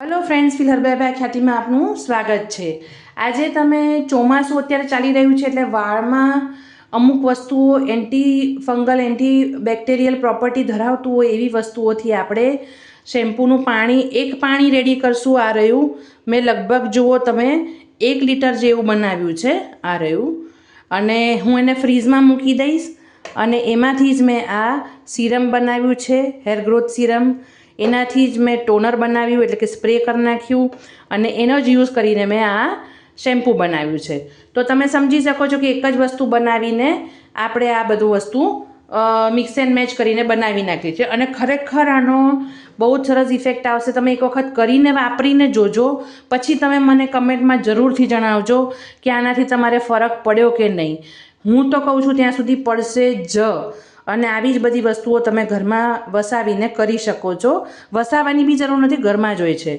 Hello friends, ફિલહરબાઈ ખ્યાતિમાં આપનું સ્વાગત છે। આજે તમે ચોમાસું અત્યારે ચાલી રહ્યું છે એટલે વાળમાં અમુક વસ્તુઓ anti fungal anti bacterial property ધરાવતું હોય એવી વસ્તુઓથી આપણે શેમ્પૂનું પાણી રેડી કરશું। આ રહ્યું મેં લગભગ જુઓ તમે 1 લીટર જેવું બનાવ્યું છે આ રહ્યું, અને હું એને ફ્રીઝમાં મૂકી દઈશ અને એમાંથી જ મેં આ સિરમ બનાવ્યું છે, હેર ગ્રોથ સિરમ। એનાથી જ મેં ટોનર બનાવ્યું એટલે કે સ્પ્રે કરી નાખ્યું અને એનો જ યુઝ કરીને મેં આ શેમ્પૂ બનાવ્યું છે। તો તમે સમજી શકો છો કે એક જ વસ્તુ બનાવીને આપણે આ બધું વસ્તુ મિક્સ એન્ડ મેચ કરીને બનાવી નાખી છે અને ખરેખર આનો બહુ જ સરસ ઇફેક્ટ આવશે। તમે એક વખત કરીને વાપરીને જોજો, પછી તમે મને કમેન્ટમાં જરૂરથી જણાવજો કે આનાથી તમારે ફરક પડ્યો કે નહીં। હું તો કહું છું ત્યાં સુધી પડશે જ, અને આવી જ બધી વસ્તુઓ તમે ઘરમાં વસાવીને કરી શકો છો। વસાવવાની બી જરૂર નથી, ઘરમાં જ હોય છે।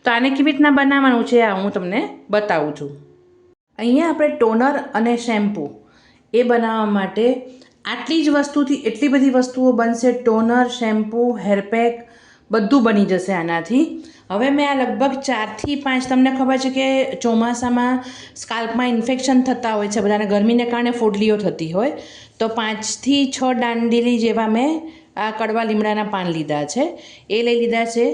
તો આને કેવી રીતના બનાવવાનું છે આ હું તમને બતાવું છું। અહીંયા આપણે ટોનર અને શેમ્પૂ એ બનાવવા માટે આટલી જ વસ્તુથી એટલી બધી વસ્તુઓ બનશે। ટોનર, શેમ્પૂ, હેરપેક બધું બની જશે આનાથી। હવે મેં આ લગભગ 4 થી 5, તમને ખબર છે કે ચોમાસામાં સ્કાલ્પમાં ઇન્ફેક્શન થતા હોય છે બધાને, ગરમીને કારણે ફોડલીઓ થતી હોય, તો 5 થી 6 દાંડેલી જેવા મેં આ કડવા લીમડાના પાન લીધા છે, એ લઈ લીધા છે।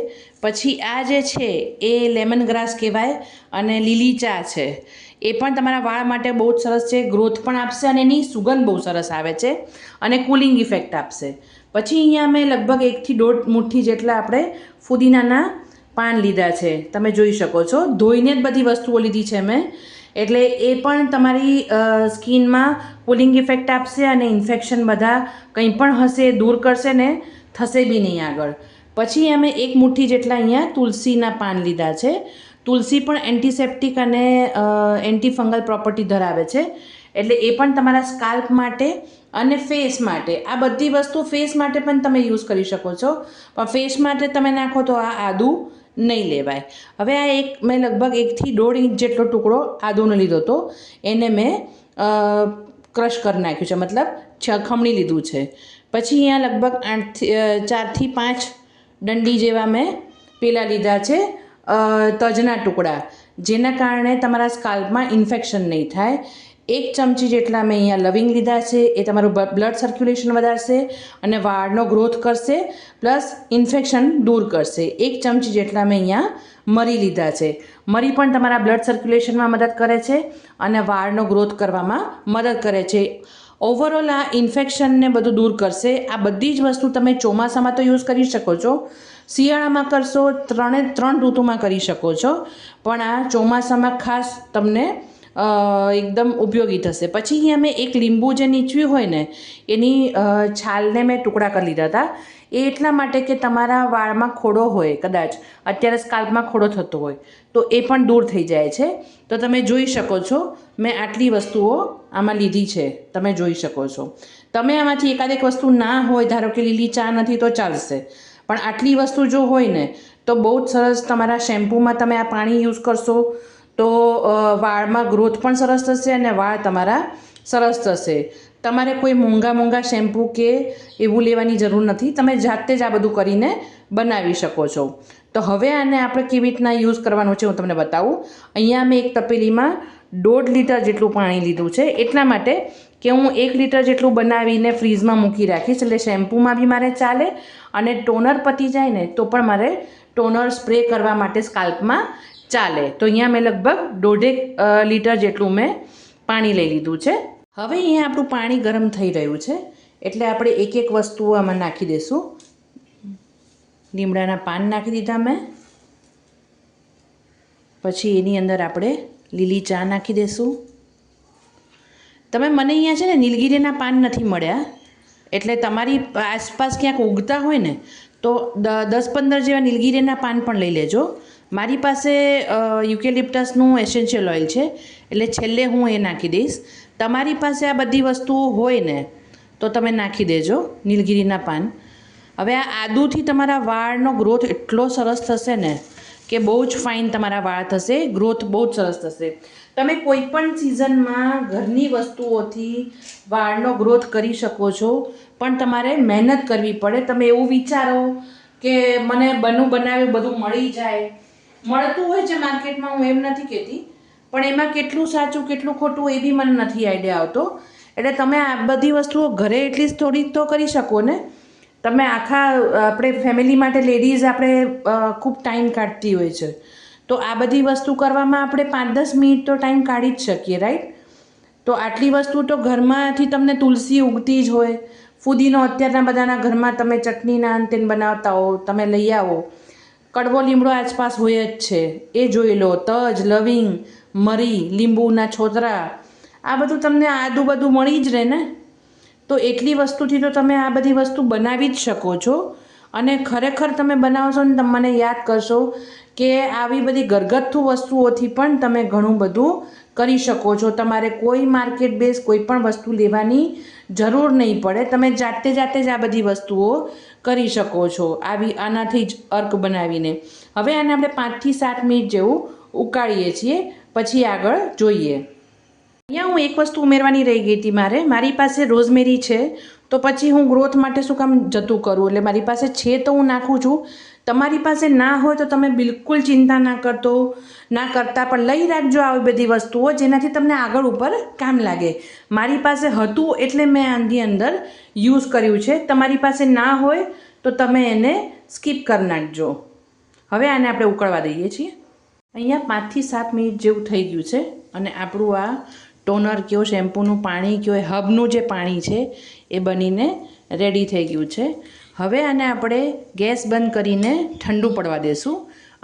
પછી આ જે છે એ લેમન ગ્રાસ કહેવાય અને લીલી ચા છે, એ પણ તમારા વાળ માટે બહુ જ સરસ છે, ગ્રોથ પણ આપશે અને એની સુગંધ બહુ સરસ આવે છે અને કુલિંગ ઇફેક્ટ આપશે। પછી અહીંયા મેં લગભગ 1 થી 1.5 મુઠ્ઠી જેટલા આપણે ફુદીનાના પાન લીધા છે, તમે જોઈ શકો છો। ધોઈને જ બધી વસ્તુઓ લીધી છે મેં, એટલે એ પણ તમારી સ્કિનમાં કુલિંગ ઇફેક્ટ આપશે અને ઇન્ફેક્શન બધા કંઈ પણ હશે દૂર કરશે ને થશે બી નહીં આગળ। પછી અમે 1 મુઠ્ઠી જેટલા અહીંયા તુલસીના પાન લીધા છે। તુલસી પણ એન્ટિસેપ્ટિક અને એન્ટી ફંગલ પ્રોપર્ટી ધરાવે છે, એટલે એ પણ તમારા સ્કાલ્પ માટે અને ફેસ માટે, આ બધી વસ્તુ ફેસ માટે પણ તમે યુઝ કરી શકો છો, પણ ફેસ માટે તમે નાખો તો આ આદું નહીં લેવાય। હવે આ મેં લગભગ 1 થી 1.5 ઇંચ જેટલો ટુકડો આદુનો લીધો હતો, એને મેં ક્રશ કરી નાખ્યું છે, મતલબ ખમણી લીધું છે। પછી અહીંયા લગભગ 4 થી 5 ડંડી જેવા મેં પેલા લીધા છે તજના ટુકડા, જેના કારણે તમારા સ્કાલ્પમાં ઇન્ફેક્શન નહીં થાય। 1 ચમચી જેટલા મેં અહીંયા લવિંગ લીધા છે, એ તમારું બ્લડ સર્ક્યુલેશન વધારશે અને વાળનો ગ્રોથ કરશે, પ્લસ ઇન્ફેક્શન દૂર કરશે। 1 ચમચી જેટલા મેં અહીંયા મરી લીધા છે, મરી પણ તમારા બ્લડ સર્ક્યુલેશનમાં મદદ કરે છે અને વાળનો ગ્રોથ કરવામાં મદદ કરે છે। ઓવરઓલ આ ઇન્ફેક્શનને બધું દૂર કરશે। આ બધી જ વસ્તુ તમે ચોમાસામાં તો યુઝ કરી શકો છો, શિયાળામાં કરશો, 3 ઋતુમાં કરી શકો છો, પણ આ ચોમાસામાં ખાસ તમને એકદમ ઉપયોગી થશે। પછી અહીંયા મેં 1 લીંબુ જે નીચવ્યું હોય ને એની છાલને મેં ટુકડા કરી લીધા હતા, એ એટલા માટે કે તમારા વાળમાં ખોડો હોય, કદાચ અત્યારે સ્કાલ્પમાં ખોડો થતો હોય તો એ પણ દૂર થઈ જાય છે। તો તમે જોઈ શકો છો મેં આટલી વસ્તુઓ આમાં લીધી છે, તમે જોઈ શકો છો। તમે આમાંથી એકાદ વસ્તુ ના હોય, ધારો કે લીલી ચા નથી તો ચાલશે, પણ આટલી વસ્તુ જો હોય ને તો બહુ જ સરસ તમારા શેમ્પૂમાં તમે આ પાણી યુઝ કરશો તો વાળમાં ગ્રોથ પણ સરસ થશે અને વાળ તમારા સરસ થશે। તમારે કોઈ મોંઘા શેમ્પૂ કે એવું લેવાની જરૂર નથી, તમે જાતે જ આ બધું કરીને બનાવી શકો છો। તો હવે આને આપણે કેવી રીતના યુઝ કરવાનું છે હું તમને બતાવું। અહીંયા મેં 1 તપેલીમાં 1.5 લીટર જેટલું પાણી લીધું છે, એટલા માટે કે હું 1 લીટર જેટલું બનાવીને ફ્રીઝમાં મૂકી રાખીશ, એટલે શેમ્પૂમાં બી મારે ચાલે અને ટોનર પતી જાય ને તો પણ મારે ટોનર સ્પ્રે કરવા માટે સ્કાલ્પમાં ચાલે। તો અહીંયા મેં લગભગ 1.5 લીટર જેટલું મેં પાણી લઈ લીધું છે। હવે અહીંયા આપણું પાણી ગરમ થઈ રહ્યું છે, એટલે આપણે એક વસ્તુઓ આમાં નાખી દઈશું। લીમડાના પાન નાખી દીધા મેં, પછી એની અંદર આપણે લીલી ચા નાખી દઈશું। મને અહીંયા છે ને નીલગીરીના પાન નથી મળ્યા, એટલે તમારી આસપાસ ક્યાંક ઉગતા હોય ને તો 10-15 જેવા નીલગીરીના પાન પણ લઈ લેજો। મારી પાસે યુકેલિપ્ટસનું એસેન્શિયલ ઓઇલ છે, એટલે છેલ્લે હું એ નાખી દઈશ। તમારી પાસે આ બધી વસ્તુઓ હોય ને તો તમે નાખી દેજો નીલગીરીના પાન। હવે આ આદુથી તમારા વાળનો ગ્રોથ એટલો સરસ થશે ને કે બહુ જ ફાઇન તમારા વાળ થશે, ગ્રોથ બહુ જ સરસ થશે। તમે કોઈ પણ સિઝનમાં ઘરની વસ્તુઓથી વાળનો ગ્રોથ કરી શકો છો, પણ તમારે મહેનત કરવી પડે। તમે એવું વિચારો કે મને બનાવ્યું બધું મળી જાય મળતું હોય છે માર્કેટમાં, હું એમ નથી કહેતી, પણ એમાં કેટલું સાચું કેટલું ખોટું એ બી મને નથી આઈડિયા આવતો. એટલે તમે આ બધી વસ્તુઓ ઘરે એટલીસ્ટ થોડી તો કરી શકો ને. તમે આખા આપણે ફેમિલી માટે લેડીઝ આપણે ખૂબ ટાઈમ કાઢતી હોય છે, તો આ બધી વસ્તુ કરવામાં આપણે 5-10 મિનિટ તો ટાઈમ કાઢી જ શકીએ, રાઈટ? તો આટલી વસ્તુ તો ઘરમાંથી તમને તુલસી ઉગતી જ હોય, ફુદીનો અત્યારના બધાના ઘરમાં તમે ચટણીના અંતે બનાવતા હો, તમે લઈ આવો. કડવો લીમડો આસપાસ હોય જ છે, એ જોઈ લો. તજ, લવિંગ, મરી, લીંબુના છોતરા, આ બધું તમને આદુ બધું મળી જ રહે ને. તો એટલી વસ્તુથી તો તમે આ બધી વસ્તુ બનાવી જ શકો છો. અને ખરેખર તમે બનાવશો ને તમે મને યાદ કરશો કે આવી બધી ઘરગથ્થુ વસ્તુઓથી પણ તમે ઘણું બધું કરી શકો છો. તમારે કોઈ માર્કેટ બેઝ કોઈ પણ વસ્તુ લેવાની જરૂર નહીં પડે. તમે જાતે જ આ બધી વસ્તુઓ કરી શકો છો આનાથી જ અર્ક બનાવીને. હવે આને આપણે 5 થી 7 મિનિટ જેવું ઉકાળીએ છીએ, પછી આગળ જોઈએ. અહીંયા હું એક વસ્તુ ઉમેરવાની રહી ગઈ હતી મારી પાસે રોઝમેરી છે, તો પછી હું ગ્રોથ માટે શું કામ જતું કરું, એટલે મારી પાસે છે તો હું નાખું છું. તમારી પાસે ના હોય તો તમે બિલકુલ ચિંતા ના કરતા પણ લઈ રાખજો આવી બધી વસ્તુઓ, જેનાથી તમને આગળ ઉપર કામ લાગે. મારી પાસે હતું એટલે મેં આની અંદર યુઝ કર્યું છે. તમારી પાસે ના હોય તો તમે એને સ્કીપ કરી નાખજો. હવે આને આપણે ઉકળવા દઈએ છીએ. અહીંયા 5 થી 7 મિનિટ જેવું થઈ ગયું છે, અને આપણું આ ટોનર કયો, શેમ્પૂનું પાણી કયો, એ હબનું જે પાણી છે એ બનીને રેડી થઈ ગયું છે. હવે આને આપણે ગેસ બંધ કરીને ઠંડુ પડવા દેશું,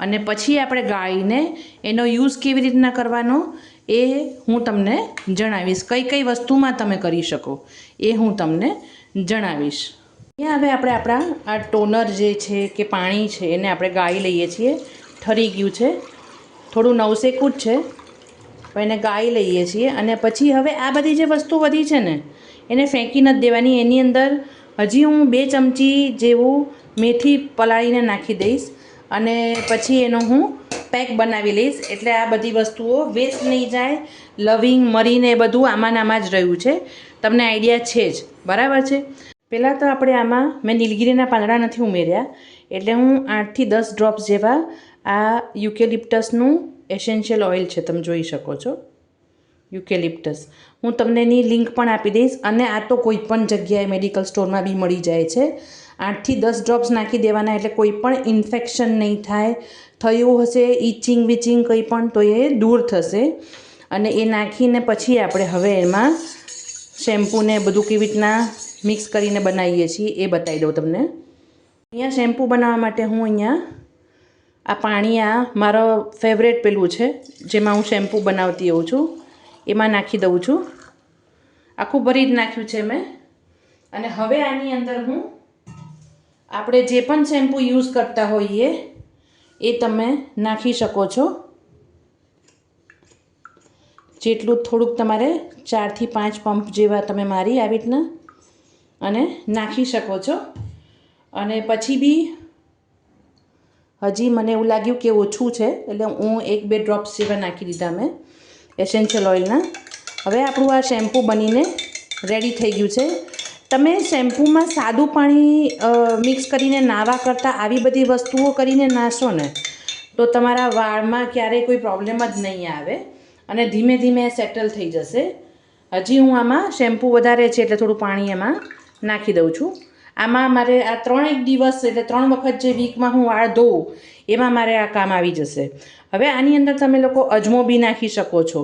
અને પછી આપણે ગાળીને એનો યુઝ કેવી રીતના કરવાનો એ હું તમને જણાવીશ. કઈ વસ્તુમાં તમે કરી શકો એ હું તમને જણાવીશ. અહીંયા હવે આપણે આપણા આ ટોનર જે છે કે પાણી છે એને આપણે ગાળી લઈએ છીએ. ઠરી ગયું છે, થોડું નવસેકું જ છે, પણ એને ગાળી લઈએ છીએ. અને પછી હવે આ બધી જે વસ્તુ વધી છે ને એને ફેંકી નથી દેવાની. એની અંદર હજી હું 2 ચમચી જેવું મેથી પલાળીને નાખી દઈશ, અને પછી એનો હું પેક બનાવી લઈશ. એટલે આ બધી વસ્તુઓ વેસ્ટ નહીં જાય. લવિંગ, મરીને એ બધું આમાં જ રહ્યું છે, તમને આઈડિયા છે જ, બરાબર છે. પહેલાં તો આપણે આમાં મેં નીલગીરીના પાંદડા નથી ઉમેર્યા, એટલે હું 8 થી 10 ડ્રોપ્સ જેવા આ યુકેલિપ્ટસનું એસેન્શિયલ ઓઇલ છે, તમે જોઈ શકો છો, યુકેલિપ્ટસ. હું તમને એની લિંક પણ આપી દઈશ, અને આ તો કોઈ પણ જગ્યાએ મેડિકલ સ્ટોરમાં બી મળી જાય છે. 8 થી 10 ડ્રોપ્સ નાખી દેવાના, એટલે કોઈ પણ ઇન્ફેક્શન નહીં થાય. થયું હશે ઇચિંગ વિચિંગ કંઈ પણ તો એ દૂર થશે. અને એ નાખીને પછી આપણે હવે એમાં શેમ્પૂને બધું કેવી રીતના મિક્સ કરીને બનાવીએ છીએ એ બતાવી દઉં તમને. અહીંયા શેમ્પૂ બનાવવા માટે હું અહીંયા આ પાણી, આ મારો ફેવરેટ પેલું છે જેમાં હું શેમ્પૂ બનાવતી હોઉં છું, એમાં નાખી દઉં છું. આખું ભરી જ નાખ્યું છે મેં. અને હવે આની અંદર હું આપણે જે પણ શેમ્પૂ યુઝ કરતા હોઈએ એ તમે નાખી શકો છો. જેટલું થોડુંક તમારે 4 થી 5 પંપ જેવા તમે મારી આવી રીતના અને નાખી શકો છો. અને પછી બી હજી મને એવું લાગ્યું કે ઓછું છે, એટલે હું 1-2 ડ્રોપ્સ જેવા નાખી દીધા મેં એસેન્શિયલ ઓઇલના. હવે આપણું આ શેમ્પૂ બનીને રેડી થઈ ગયું છે. તમે શેમ્પૂમાં સાદું પાણી મિક્સ કરીને નાહવા કરતાં આવી બધી વસ્તુઓ કરીને નાશો ને તો તમારા વાળમાં ક્યારેય કોઈ પ્રોબ્લેમ જ નહીં આવે, અને ધીમે ધીમે સેટલ થઈ જશે. હજી હું આમાં શેમ્પૂ વધારે છે એટલે થોડું પાણી એમાં નાખી દઉં છું. આમાં મારે આ 3 દિવસ એટલે 3 વખત જે વીકમાં હું વાળ ધોઉં એમાં મારે આ કામ આવી જશે. હવે આની અંદર તમે લોકો અજમો બી નાખી શકો છો.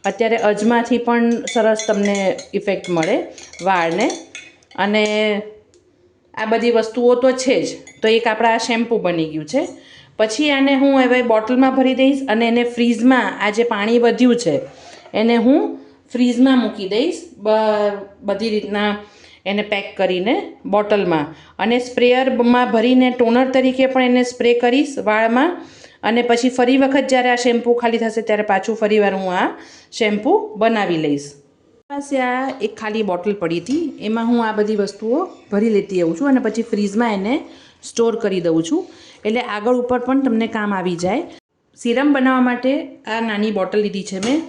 અત્યારે અજમાથી પણ સરસ તમને ઇફેક્ટ મળે વાળને. અને આ બધી વસ્તુઓ તો છે જ. તો એક આપણા શેમ્પૂ બની ગયું છે. પછી આને હું હવે બોટલમાં ભરી દઈશ, અને એને ફ્રીઝમાં આ જે પાણી વધ્યું છે એને હું ફ્રીઝમાં મૂકી દઈશ, બધી રીતના એને પેક કરીને બોટલમાં. અને સ્પ્રેયરમાં ભરીને ટોનર તરીકે પણ એને સ્પ્રે કરીશ વાળમાં. અને પછી ફરી વખત જ્યારે આ શેમ્પૂ ખાલી થશે ત્યારે પાછું ફરીવાર હું આ શેમ્પૂ બનાવી લઈશ. પાસે આ એક ખાલી બોટલ પડી હતી, એમાં હું આ બધી વસ્તુઓ ભરી લેતી આવું છું, અને પછી ફ્રીઝમાં એને સ્ટોર કરી દઉં છું, એટલે આગળ ઉપર પણ તમને કામ આવી જાય. સિરમ બનાવવા માટે આ નાની બોટલ લીધી છે મેં.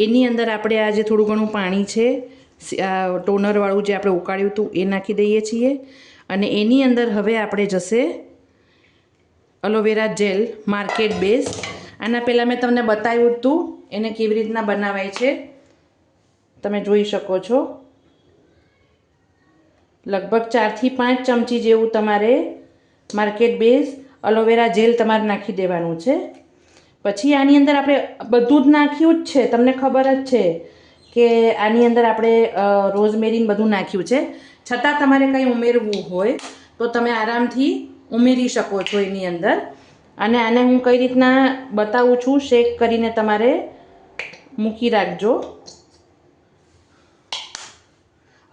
એની અંદર આપણે આ જે થોડું ઘણું પાણી છે ટોનરવાળું જે આપણે ઉકાળ્યું હતું એ નાખી દઈએ છીએ. અને એની અંદર હવે આપણે જશે એલોવેરા જેલ માર્કેટ બેઝ. આના પહેલાં મેં તમને બતાવ્યું હતું એને કેવી રીતના બનાવાય છે. તમે જોઈ શકો છો. લગભગ 4 થી 5 ચમચી જેવું તમારે માર્કેટ બેઝ એલોવેરા જેલ તમારે નાખી દેવાનું છે. પછી આની અંદર આપણે બધું જ નાખ્યું જ છે, તમને ખબર જ છે કે આની અંદર આપણે રોઝમેરીન બધું નાખ્યું છે. છતાં તમારે કંઈ ઉમેરવું હોય તો તમે આરામથી ઉમેરી શકો છો એની અંદર. અને આને હું કઈ રીતના બતાવું છું, શેક કરીને તમારે મૂકી રાખજો.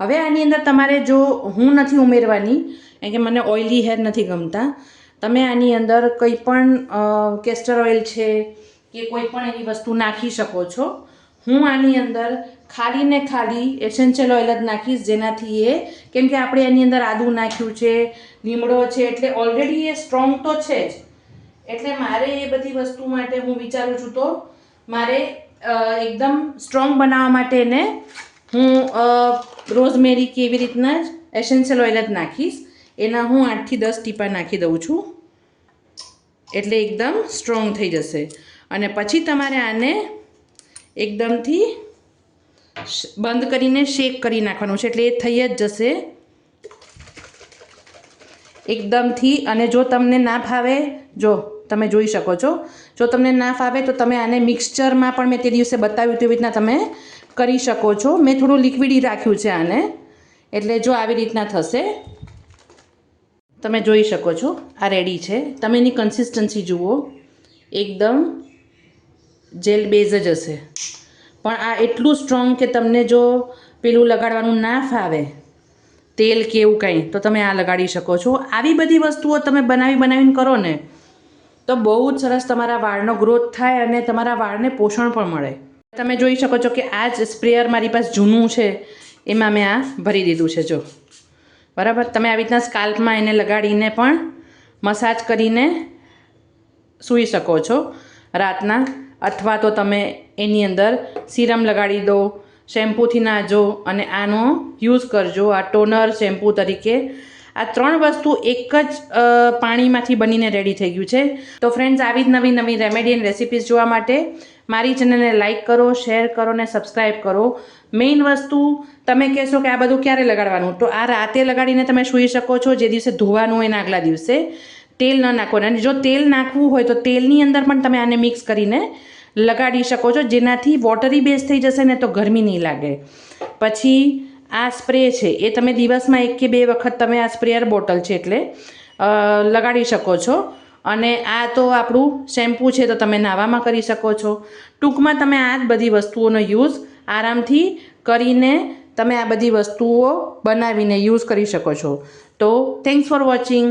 હવે આની અંદર તમારે જો હું નથી ઉમેરવાની કારણ કે મને ઓઇલી હેર નથી ગમતા, તમે આની અંદર કંઈ પણ કેસ્ટર ઓઇલ છે કે કોઈ પણ એવી વસ્તુ નાખી શકો છો. હું આની અંદર ખાલી ને ખાલી એસેન્શિયલ ઓઇલ જ નાખીશ, જેનાથી એ કેમ કે આપણે એની અંદર આદું નાખ્યું છે, લીમડો છે, એટલે ઓલરેડી એ સ્ટ્રોંગ તો છે જ. એટલે મારે એ બધી વસ્તુ માટે હું વિચારું છું તો મારે એકદમ સ્ટ્રોંગ બનાવવા માટે એને હું રોઝમેરી કે એવી રીતના જ એસેન્શિયલ ઓઇલ જ નાખીશ. એના હું 8 થી 10 ટીપા નાખી દઉં છું, એટલે એકદમ સ્ટ્રોંગ થઈ જશે. અને પછી તમારે આને એકદમથી બંધ કરીને શેક કરી નાખવાનું છે, એટલે એ થઈ જ જશે એકદમથી. અને જો તમને ના ફાવે, જો તમે જોઈ શકો છો, જો તમને ના ફાવે તો તમે આને મિક્સચરમાં પણ મેં તે દિવસે બતાવ્યું તેવી રીતના તમે કરી શકો છો. મેં થોડું લિક્વિડી રાખ્યું છે આને, એટલે જો આવી રીતના થશે. તમે જોઈ શકો છો આ રેડી છે. તમે એની કન્સિસ્ટન્સી જુઓ, એકદમ જેલ બેઝ જ હશે. પણ આ એટલું સ્ટ્રોંગ કે તમને જો પેલું લગાડવાનું ના ફાવે તેલ કે એવું કંઈ, તો તમે આ લગાડી શકો છો. આવી બધી વસ્તુઓ તમે બનાવીને કરો ને તો બહુ જ સરસ તમારા વાળનો ગ્રોથ થાય અને તમારા વાળને પોષણ પણ મળે. તમે જોઈ શકો છો કે આ જ સ્પ્રેયર મારી પાસે જૂનું છે, એમાં મેં આ ભરી દીધું છે. જો બરાબર, તમે આવી રીતના સ્કાલ્પમાં એને લગાડીને પણ મસાજ કરીને સૂઈ શકો છો રાતના. અથવા તો તમે એની અંદર સીરમ લગાડી દો, શેમ્પૂથી નાહજો અને આનો યુઝ કરજો આ ટોનર શેમ્પૂ તરીકે. આ 3 વસ્તુ એક જ પાણીમાંથી બનીને રેડી થઈ ગયું છે. તો ફ્રેન્ડ્સ, આવી જ નવી નવી રેમેડી એન્ડ રેસિપીઝ જોવા માટે મારી ચેનલને લાઇક કરો, શેર કરો ને સબસ્ક્રાઈબ કરો. મેઇન વસ્તુ તમે કહેશો કે આ બધું ક્યારે લગાડવાનું, તો આ રાતે લગાડીને તમે સૂઈ શકો છો. જે દિવસે ધોવાનું હોય એના આગલા દિવસે તેલ ન નાખવાનું. અને જો તેલ નાખવું હોય તો તેલની અંદર પણ તમે આને મિક્સ કરીને લગાડી શકો છો, જેનાથી વોટરી બેઝ થઈ જશે ને તો ગરમી નહીં લાગે. પછી આ સ્પ્રે છે એ તમે દિવસમાં 1 કે 2 વખત તમે આ સ્પ્રેયર બોટલ છે એટલે લગાડી શકો છો. અને આ તો આપણું શેમ્પૂ છે તો તમે નાવામાં કરી શકો છો. ટૂંકમાં તમે આ જ બધી વસ્તુઓનો યુઝ આરામથી કરીને તમે આ બધી વસ્તુઓ બનાવીને યુઝ કરી શકો છો. તો થેન્ક્સ ફોર વોચિંગ.